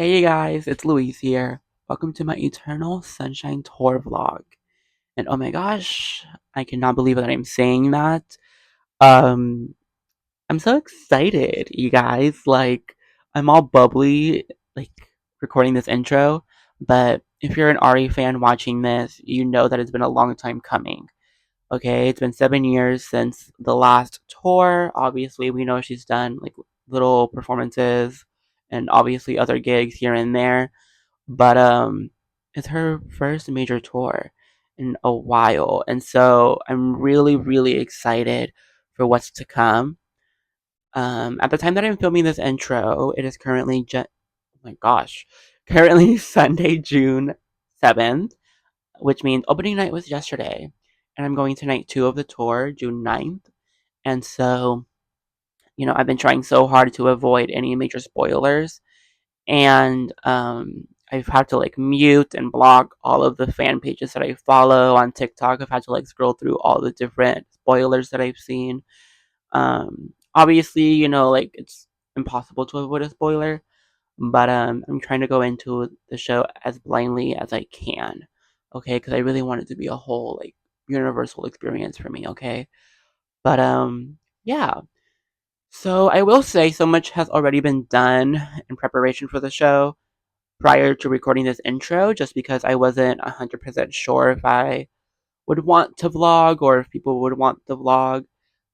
Hey guys, it's Louise here. Welcome to my Eternal Sunshine Tour vlog. And oh my gosh, I cannot believe that I'm saying that. Um, I'm so excited, you guys. I'm all bubbly, like, recording this intro. But if you're an Ari fan watching this, you know that it's been a long time coming. Okay, it's been 7 years since the last tour. Obviously, we know she's done, like, little performances and obviously other gigs here and there, but it's her first major tour in a while, and so I'm really really excited for what's to come. At the time that I'm filming this intro, it is currently oh my gosh, currently Sunday, June 7th, which means opening night was yesterday, and I'm going to night 2 of the tour, June 9th. And so, I've been trying so hard to avoid any major spoilers, and I've had to like mute and block all of the fan pages that I follow on TikTok. I've had to like scroll through all the different spoilers that I've seen. Obviously, like it's impossible to avoid a spoiler, but I'm trying to go into the show as blindly as I can, okay? Because I really want it to be a whole like universal experience for me, okay? But yeah. So I will say so much has already been done in preparation for the show prior to recording this intro, just because I wasn't 100% sure if I would want to vlog or if people would want the vlog.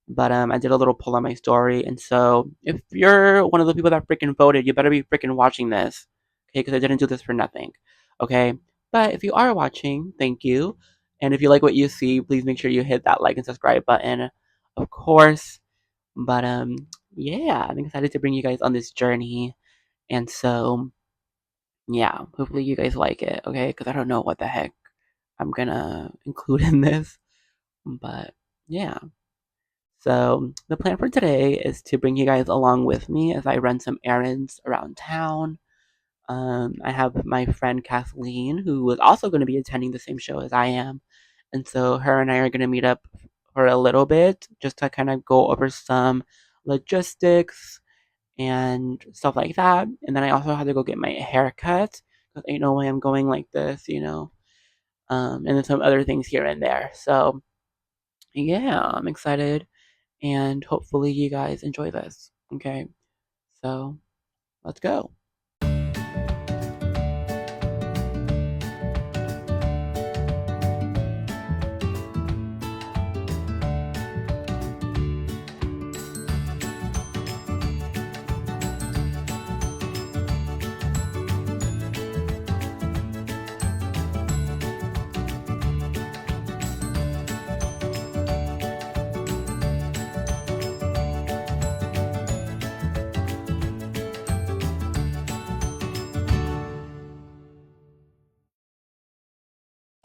But I did a little poll on my story, and so if you're one of the people that freaking voted, you better be freaking watching this, okay? Because I didn't do this for nothing, okay? But if you are watching, thank you. And if you like what you see, please make sure you hit that like and subscribe button, of course. But yeah, I'm excited to bring you guys on this journey, and so yeah, hopefully you guys like it, okay? Because I don't know what the heck I'm gonna include in this, but yeah. So the plan for today is to bring you guys along with me as I run some errands around town. I have my friend Kathleen, who is also going to be attending the same show as I am, and so her and I are going to meet up for a little bit just to kind of go over some logistics and stuff like that. And then I also had to go get my hair cut because ain't no way I'm going like this. And then some other things here and there. So yeah, I'm excited, and hopefully you guys enjoy this. Okay, so let's go.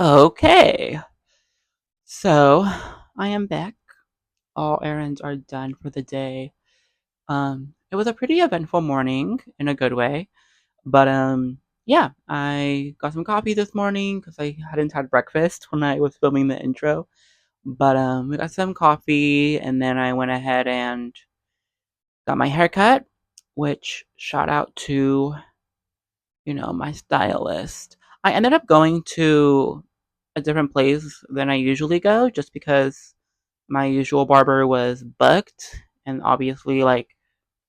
Okay, so I am back. All errands are done for the day. It was a pretty eventful morning in a good way. But yeah, I got some coffee this morning because I hadn't had breakfast when I was filming the intro. But we got some coffee, and then I went ahead and got my hair cut, which shout out to my stylist. I ended up going to a different place than I usually go, just because my usual barber was booked, and obviously like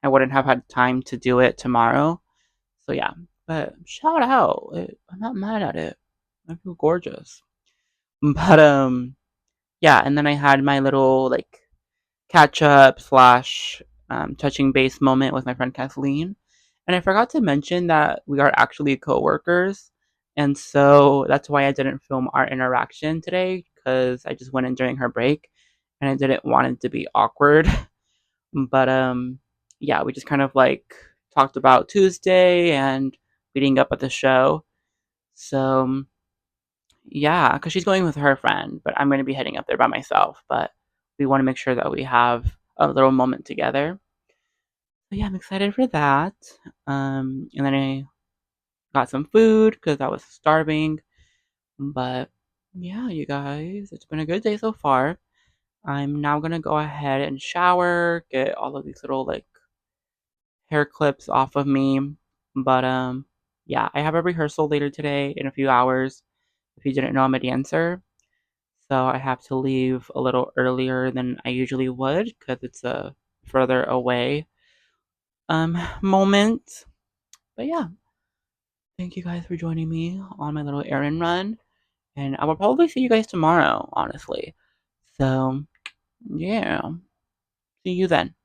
I wouldn't have had time to do it tomorrow. So yeah, but shout out. I'm not mad at it. I feel gorgeous. But yeah, and then I had my little like catch up slash touching base moment with my friend Kathleen. And I forgot to mention that we are actually coworkers. And so that's why I didn't film our interaction today, because I just went in during her break and I didn't want it to be awkward. But yeah, we just kind of like talked about Tuesday and meeting up at the show. So yeah, because she's going with her friend, but I'm going to be heading up there by myself. But we want to make sure that we have a little moment together. So yeah, I'm excited for that. And then I got some food because I was starving. But yeah, you guys, it's been a good day so far. I'm now gonna go ahead and shower, get all of these little like hair clips off of me. But yeah, I have a rehearsal later today in a few hours. If you didn't know, I'm a dancer. So I have to leave a little earlier than I usually would because it's a further away moment. But yeah, thank you guys for joining me on my little errand run. And I will probably see you guys tomorrow, honestly. So yeah, see you then.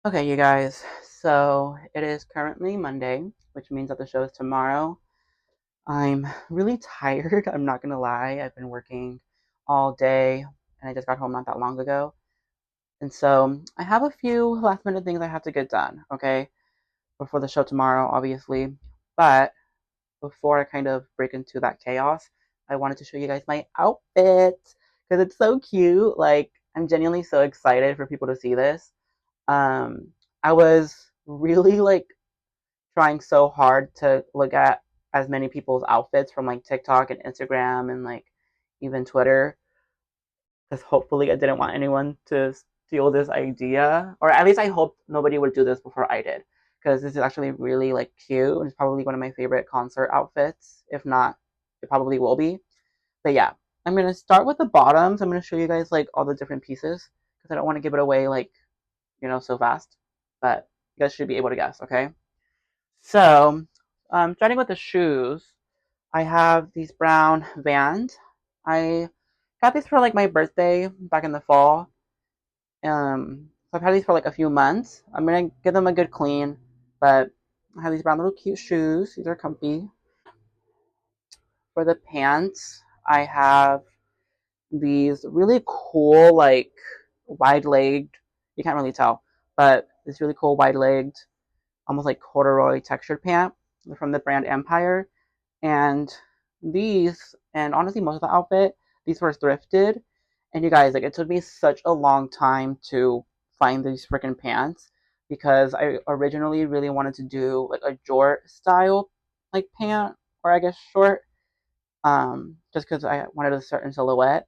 Okay, you guys. So it is currently Monday, which means that the show is tomorrow. I'm really tired. I'm not gonna lie. I've been working all day and I just got home not that long ago. And so I have a few last minute things I have to get done, okay, before the show tomorrow, obviously. But before I kind of break into that chaos, I wanted to show you guys my outfit because it's so cute. Like, I'm genuinely so excited for people to see this. Um, I was really like trying so hard to look at as many people's outfits from like TikTok and Instagram and like even Twitter because hopefully I didn't want anyone to steal this idea, or at least I hope nobody would do this before I did, because this is actually really like cute and it's probably one of my favorite concert outfits. If not, it probably will be. But yeah, I'm gonna start with the bottoms. I'm gonna show you guys like all the different pieces because I don't want to give it away like so fast. But you guys should be able to guess, okay? So, starting with the shoes, I have these brown Vans. I got these for like my birthday back in the fall. So I've had these for like a few months. I'm gonna give them a good clean, but I have these brown little cute shoes. These are comfy. For the pants, I have these really cool, like wide legged. You can't really tell, but this really cool wide legged, almost like corduroy textured pant from the brand Empire. And these, and honestly, most of the outfit, these were thrifted. And you guys, like, it took me such a long time to find these freaking pants because I originally really wanted to do like a jort style, like pant, or I guess short, just because I wanted a certain silhouette.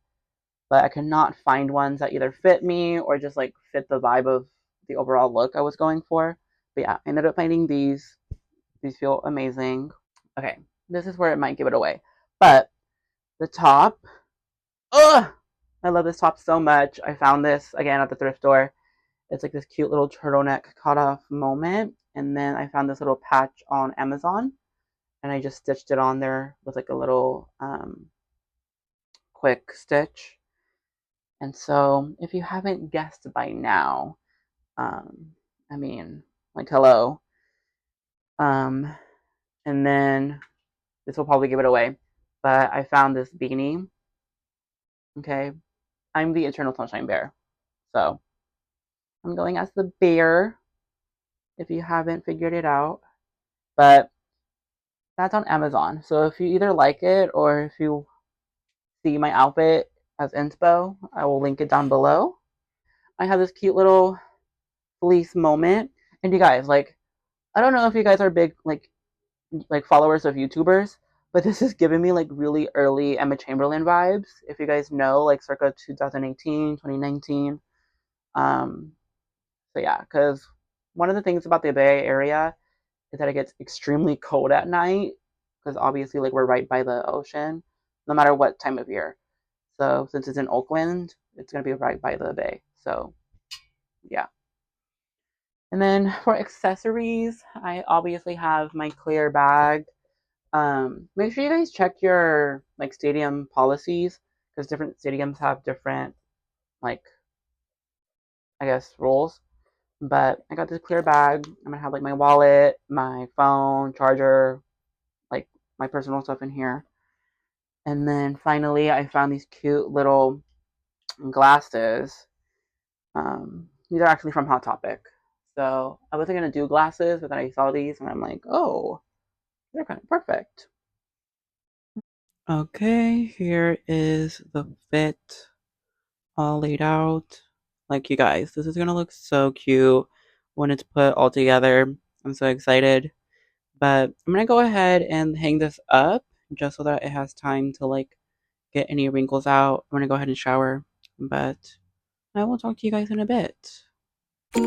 But I could not find ones that either fit me or just like fit the vibe of the overall look I was going for. But yeah, I ended up finding these. These feel amazing. Okay, this is where it might give it away. But the top, ugh, I love this top so much. I found this again at the thrift store. It's like this cute little turtleneck cut off moment. And then I found this little patch on Amazon and I just stitched it on there with like a little quick stitch. And so if you haven't guessed by now, um, I mean, like, hello. Um, and then this will probably give it away. But I found this beanie. Okay, I'm the Eternal Sunshine Bear. So I'm going as the bear if you haven't figured it out. But that's on Amazon. So if you either like it or if you see my outfit as inspo, I will link it down below. I have this cute little fleece moment. And you guys, like, I don't know if you guys are big like followers of YouTubers, but this is giving me like really early Emma Chamberlain vibes. If you guys know, like circa 2018, 2019. Um, So yeah, because one of the things about the Bay Area is that it gets extremely cold at night because obviously like we're right by the ocean, no matter what time of year. So since it's in Oakland, it's gonna be right by the bay. So yeah. And then for accessories, I obviously have my clear bag. Make sure you guys check your like stadium policies because different stadiums have different like I guess rules. But I got this clear bag. I'm gonna have like my wallet, my phone, charger, like my personal stuff in here. And then finally, I found these cute little glasses. These are actually from Hot Topic. So I wasn't gonna do glasses, but then I saw these and I'm like, oh, they're kind of perfect. Okay, here is the fit all laid out. Like you guys, this is gonna look so cute when it's put all together. I'm so excited. But I'm gonna go ahead and hang this up just so that it has time to like get any wrinkles out. I'm gonna go ahead and shower, but I will talk to you guys in a bit. Hi,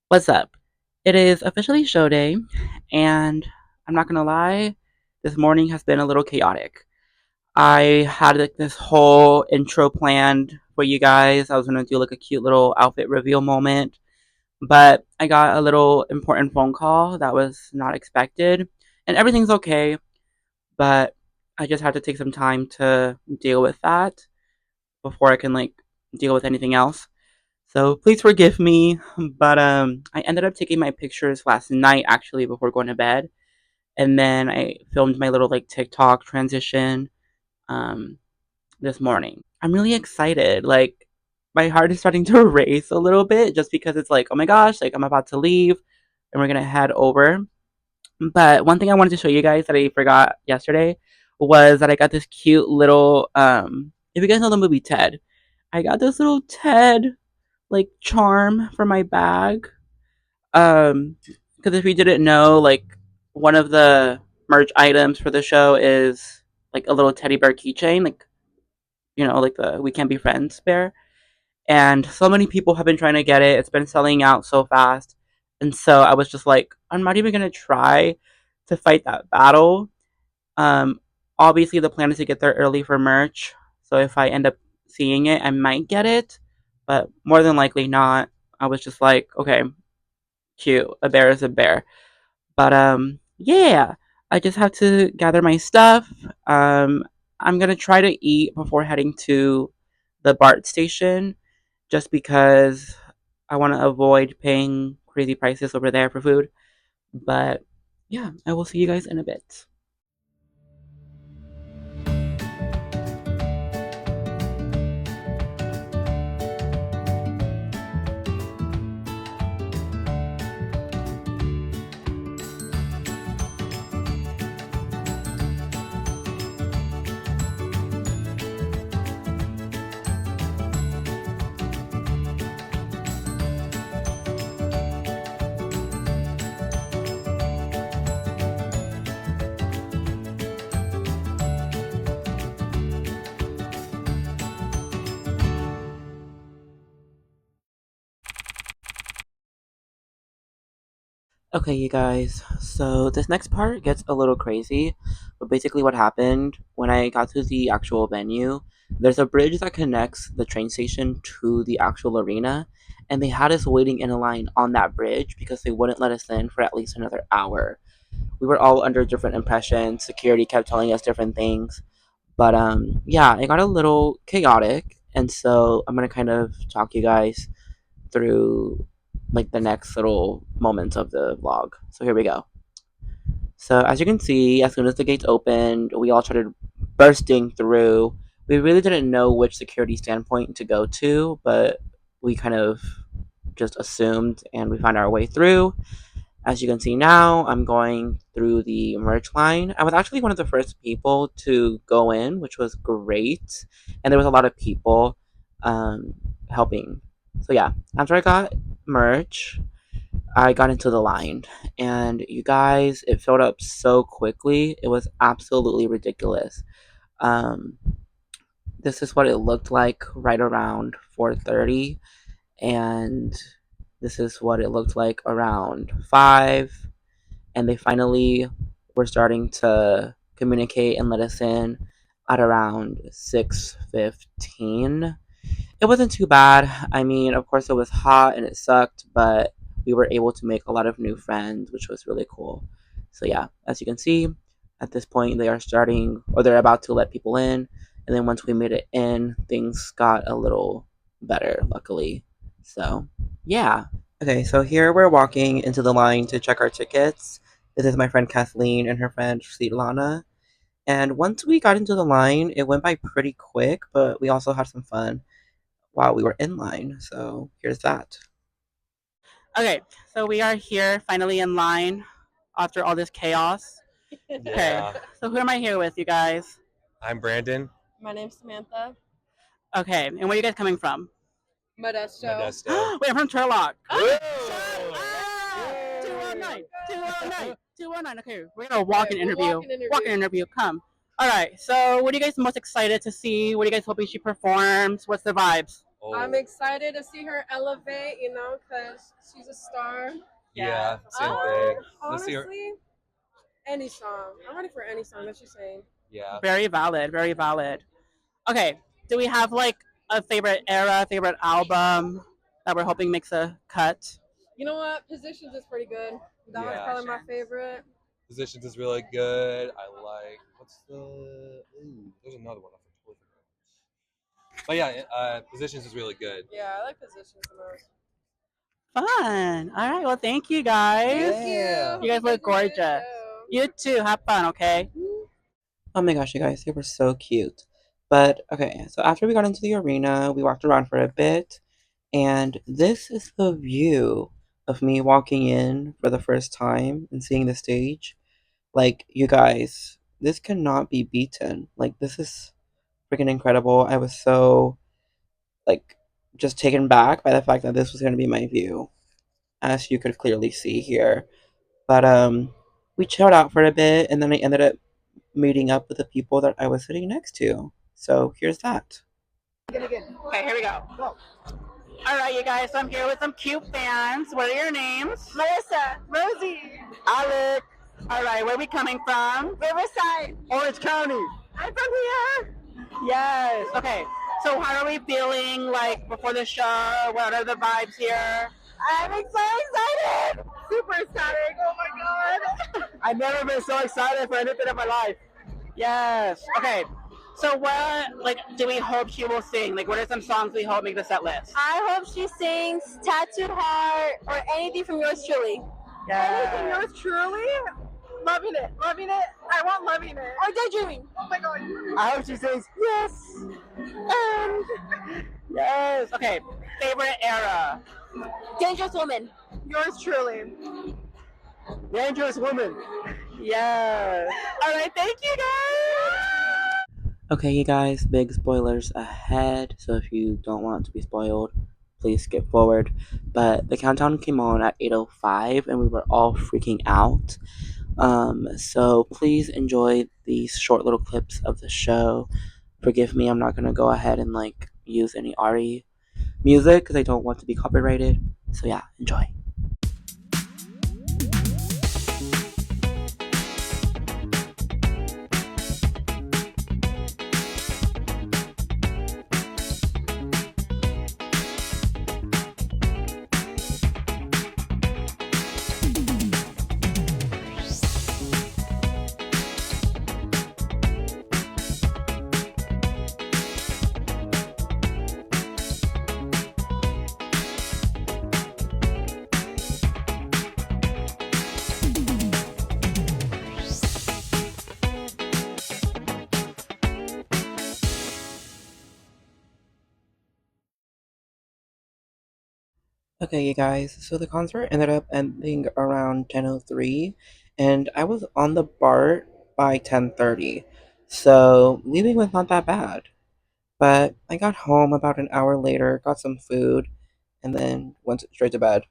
what's up? It is officially show day, and I'm not gonna lie, this morning has been a little chaotic. I had like this whole intro planned for you guys. I was gonna do like a cute little outfit reveal moment, but I got a little important phone call that was not expected, and everything's okay, but I just had to take some time to deal with that before I can like deal with anything else. So please forgive me, but I ended up taking my pictures last night actually before going to bed, and then I filmed my little like TikTok transition um this morning. I'm really excited. Like my heart is starting to race a little bit just because it's like, oh my gosh, like I'm about to leave and we're gonna head over. But one thing I wanted to show you guys that I forgot yesterday was that I got this cute little if you guys know the movie Ted, I got this little Ted like charm for my bag. Because if you didn't know, like one of the merch items for the show is like a little teddy bear keychain, like like the "We Can't Be Friends" bear. And so many people have been trying to get it. It's been selling out so fast, and so I was just like, I'm not even gonna try to fight that battle. Um, Obviously the plan is to get there early for merch, so if I end up seeing it, I might get it, but more than likely not. I was just like, okay, cute. A bear is a bear. But yeah, I just have to gather my stuff. I'm gonna try to eat before heading to the BART station, just because I want to avoid paying crazy prices over there for food. But yeah, I will see you guys in a bit. Okay, you guys. So this next part gets a little crazy, but basically, what happened when I got to the actual venue, there's a bridge that connects the train station to the actual arena, and they had us waiting in a line on that bridge because they wouldn't let us in for at least another hour. We were all under different impressions. Security kept telling us different things, but yeah, it got a little chaotic, and so I'm gonna kind of talk you guys through like the next little moments of the vlog. So here we go. So as you can see, as soon as the gates opened, we all started bursting through. We really didn't know which security standpoint to go to, but we kind of just assumed and we found our way through. As you can see now, I'm going through the merch line. I was actually one of the first people to go in, which was great. And there was a lot of people um, helping. So yeah, after I got merch, I got into the line. And you guys, it filled up so quickly. It was absolutely ridiculous. Um, this is what it looked like right around 4:30, and this is what it looked like around 5, and they finally were starting to communicate and let us in at around 6:15. It wasn't too bad. I mean, of course, it was hot and it sucked, but we were able to make a lot of new friends, which was really cool. So, yeah, as you can see, at this point, they are starting or they're about to let people in. And then once we made it in, things got a little better, luckily. So, yeah. Okay, so here we're walking into the line to check our tickets. This is my friend Kathleen and her friend Svetlana. And once we got into the line, it went by pretty quick, but we also had some fun while we were in line. So here's that. Okay, so we are here finally in line after all this chaos. Okay, Yeah. so who am I here with, you guys? I'm Brandon. My name's Samantha. Okay, and where are you guys coming from? Modesto. Modesto. Wait, I'm from Turlock. Woo! Shut up! 209, 209. 219. Okay, we're gonna walk an Okay, we'll interview. walk an interview. Walk an interview. Come. All right. So, what are you guys most excited to see? What are you guys hoping she performs? What's the vibes? I'm excited to see her elevate, because she's a star. Yeah, same thing. Let's see her. Honestly, any song. I'm ready for any song that she's saying. Yeah. Very valid. Very valid. Okay. Do we have like a favorite era, favorite album that we're hoping makes a cut? You know what? Positions is pretty good. That one's Yeah. probably my favorite. Positions is really good. I like. What's the? Ooh, there's another one. I totally forgot. But yeah, positions is really good. Yeah, I like positions the most. Fun. All right. Well, thank you guys. Thank you. Yeah. Hope You guys look enjoy the gorgeous. show. You too. Have fun. Okay. Oh my gosh, you guys, they were so cute. But okay, so after we got into the arena, we walked around for a bit, and this is the view of me walking in for the first time and seeing the stage. Like, you guys, this cannot be beaten. Like, this is freaking incredible. I was so, like, just taken back by the fact that this was going to be my view, as you could clearly see here. But, we chilled out for a bit, and then I ended up meeting up with the people that I was sitting next to. So here's that. Okay, here we go. All right, you guys, so I'm here with some cute fans. What are your names? Melissa, Rosie, Alex. All right, where are we coming from? Riverside. Orange County. I'm from here. Yes. Okay, so how are we feeling like before the show? What are the vibes here? I'm so excited. Super ecstatic. Oh my god. I've never been so excited for anything in my life. Yes. Okay. So what like do we hope she will sing? Like what are some songs we hope make the set list? I hope she sings Tattooed Heart or anything from yours truly. Anything yours truly? Loving it. Loving it. I want loving it. Or daydreaming. Oh my god. I hope she sings yes. Yes. Okay. Favorite era. Dangerous Woman. Yours truly. Dangerous Woman. Yes. All right. Thank you guys. Okay, you guys. Big spoilers ahead. So if you don't want to be spoiled, please skip forward. But the countdown came on at 8:05, and we were all freaking out. So please enjoy these short little clips of the show. Forgive me, I'm not gonna go ahead and like use any RE music because I don't want to be copyrighted. So yeah, enjoy. Okay, you guys. So the concert ended up ending around 10:03, and I was on the BART by 10:30. So leaving was not that bad. But I got home about an hour later, got some food, and then went straight to bed.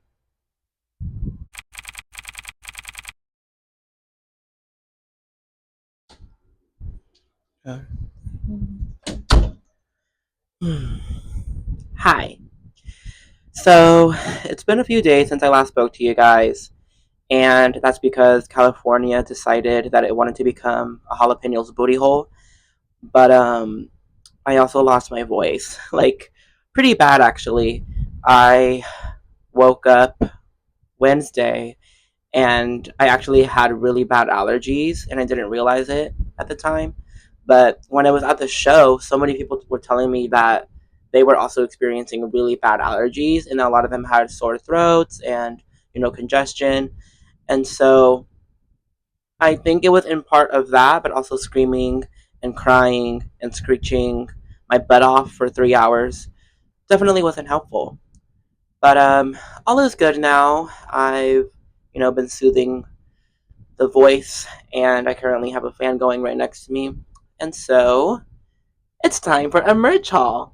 Uh, Hi. So it's been a few days since I last spoke to you guys, and that's because California decided that it wanted to become a jalapenos booty hole. But I also lost my voice, like pretty bad actually. I woke up Wednesday and I actually had really bad allergies and I didn't realize it at the time. But when I was at the show, so many people were telling me that they were also experiencing really bad allergies and a lot of them had sore throats and congestion. And so I think it was in part of that, but also screaming and crying and screeching my butt off for 3 hours definitely wasn't helpful. But all is good now. I've been soothing the voice, and I currently have a fan going right next to me. And so it's time for a merch haul.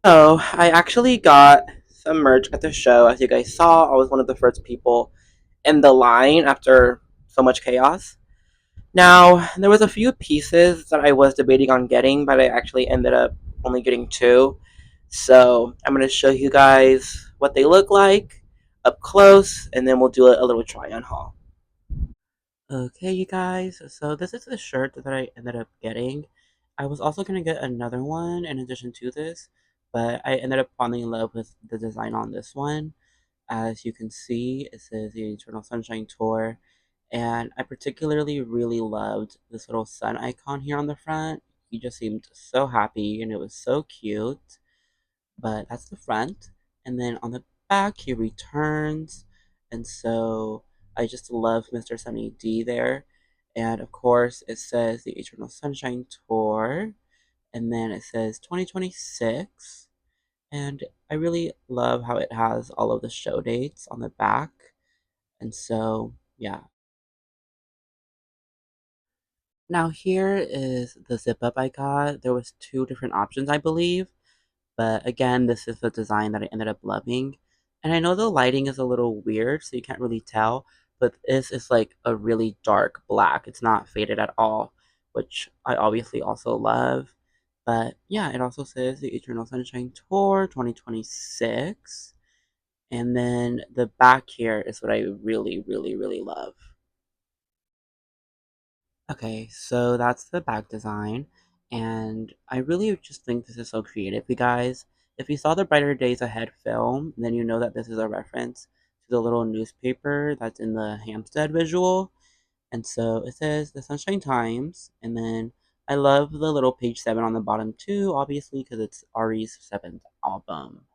So I actually got some merch at the show. As you guys saw, I was one of the first people in the line after so much chaos. Now, there was a few pieces that I was debating on getting, but I actually ended up only getting two. So I'm going to show you guys what they look like up close, and then we'll do a little try on haul. Okay, you guys, so this is the shirt that I ended up getting. I was also going to get another one in addition to this, but I ended up falling in love with the design on this one. As you can see, it says the Eternal Sunshine Tour, and I particularly really loved this little sun icon here on the front. He just seemed so happy, and it was so cute. But that's the front, and then on the back, he returns, and so I just love Mr. Sunny D there. And of course, it says the Eternal Sunshine Tour, and then it says 2026. And I really love how it has all of the show dates on the back. And so, yeah. Now here is the zip up I got. There was two different options, I believe. But again, this is the design that I ended up loving. And I know the lighting is a little weird, so you can't really tell. But this is like a really dark black. It's not faded at all, which I obviously also love. But yeah, it also says the Eternal Sunshine Tour 2026. And then the back here is what I really, really, really love. Okay, so that's the back design, and I really just think this is so creative, you guys. If you saw the Brighter Days Ahead film, then you know that this is a reference to the little newspaper that's in the Hampstead visual. And so it says the Sunshine Times, and then I love the little page 7 on the bottom too, obviously, because it's Ari's seventh album.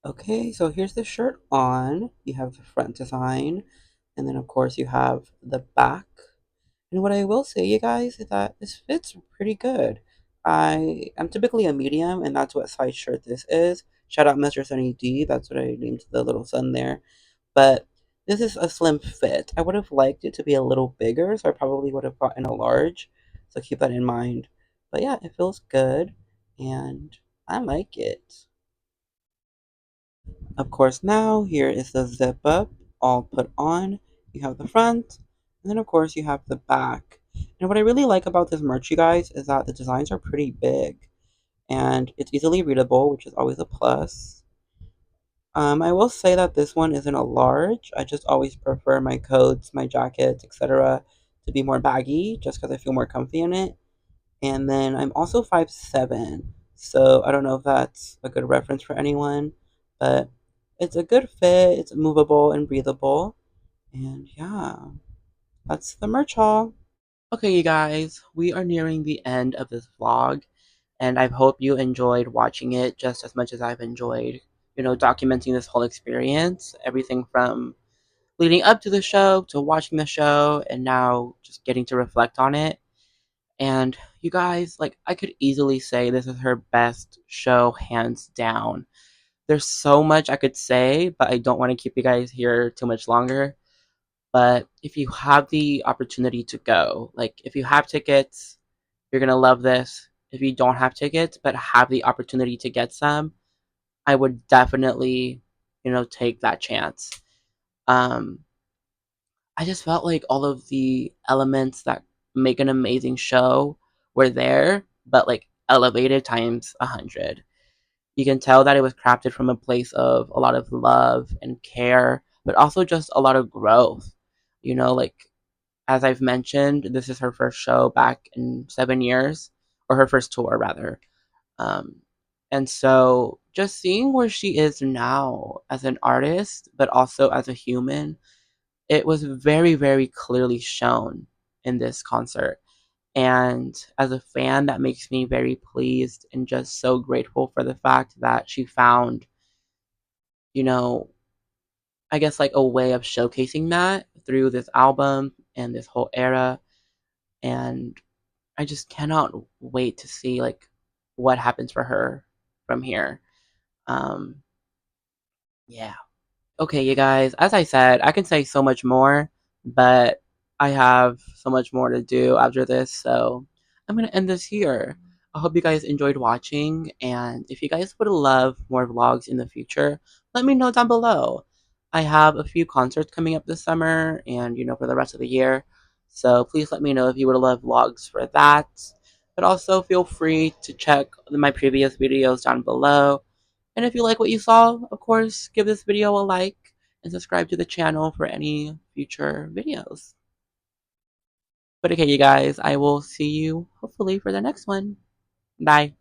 Okay, so here's the shirt on. You have the front design, and then of course you have the back. And what I will say, you guys, is that this fits pretty good. I am typically a medium, and that's what size shirt this is. Shout out Mr. Sunny D. That's what I named the little son there. But this is a slim fit. I would have liked it to be a little bigger, so I probably would have gotten a large. So keep that in mind. But yeah, it feels good, and I like it. Of course, now here is the zip up all put on. You have the front, and then of course you have the back. And what I really like about this merch, you guys, is that the designs are pretty big and it's easily readable, which is always a plus. I will say that this one isn't a large. I just always prefer my coats, my jackets, etc. to be more baggy just because I feel more comfy in it. And then I'm also 5'7", so I don't know if that's a good reference for anyone, but it's a good fit, it's movable and breathable, and yeah, that's the merch haul. Okay, you guys, we are nearing the end of this vlog, and I hope you enjoyed watching it just as much as I've enjoyed, documenting this whole experience, everything from leading up to the show to watching the show, and now just getting to reflect on it. And you guys, like, I could easily say this is her best show, hands down. There's so much I could say, but I don't want to keep you guys here too much longer. But if you have the opportunity to go, like, if you have tickets, you're going to love this. If you don't have tickets, but have the opportunity to get some, I would definitely, take that chance. Um, I just felt like all of the elements that make an amazing show were there, but like elevated times 100. You can tell that it was crafted from a place of a lot of love and care, but also just a lot of growth. Like, as I've mentioned, this is her first show back in 7 years, or her first tour rather. Um, and so just seeing where she is now as an artist, but also as a human, it was very, very clearly shown in this concert. And as a fan, that makes me very pleased and just so grateful for the fact that she found, you know, I guess like a way of showcasing that through this album and this whole era. And I just cannot wait to see like what happens for her from here. Um, yeah. Okay, you guys, as I said, I can say so much more, but I have so much more to do after this, so I'm going to end this here. I hope you guys enjoyed watching, and if you guys would love more vlogs in the future, let me know down below. I have a few concerts coming up this summer and, for the rest of the year. So please let me know if you would love vlogs for that. But also feel free to check my previous videos down below. And if you like what you saw, of course, give this video a like and subscribe to the channel for any future videos. But okay, you guys, I will see you hopefully for the next one. Bye.